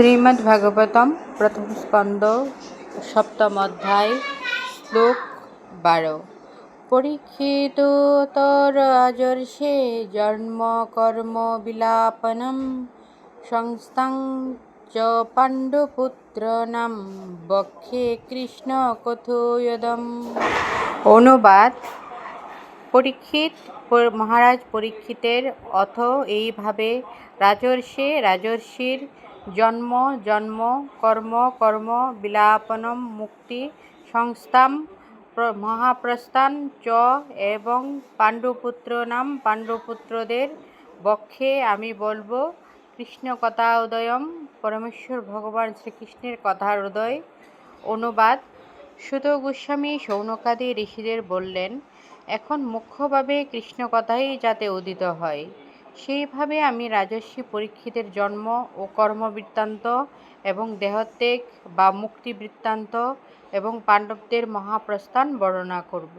শ্রীমদ্ভাগবতম প্রথম স্কন্দ সপ্তম অধ্যায় শ্লোক 12। পরীক্ষিত রাজর্ষে জন্ম কর্ম বিলাপনম সংস্থাং চ পাণ্ডুপুত্রানাম বক্ষে কৃষ্ণ কথোয়দম। অনুবাদ: মহারাজ পরীক্ষিতের অথ এইভাবে রাজর্ষির জন্ম কর্ম বিলাপনম মুক্তি সংস্থাম মহাপ্রস্থান চ এবং পাণ্ডুপুত্রদের বক্ষে আমি বলব কৃষ্ণ কথা উদয়ম পরমেশ্বর ভগবান শ্রীকৃষ্ণের কথার উদয়। অনুবাদ: সুত গোস্বামী শৌনকাদি ঋষিদের বললেন, এখন মুখ্যভাবে কৃষ্ণ কথাই যাতে উদিত হয়, সেইভাবে আমি রাজর্ষি পরীক্ষিতের জন্ম ও কর্মবৃত্তান্ত এবং দেহত্যাগ বা মুক্তি বৃত্তান্ত এবং পাণ্ডবদের মহাপ্রস্থান বর্ণনা করব।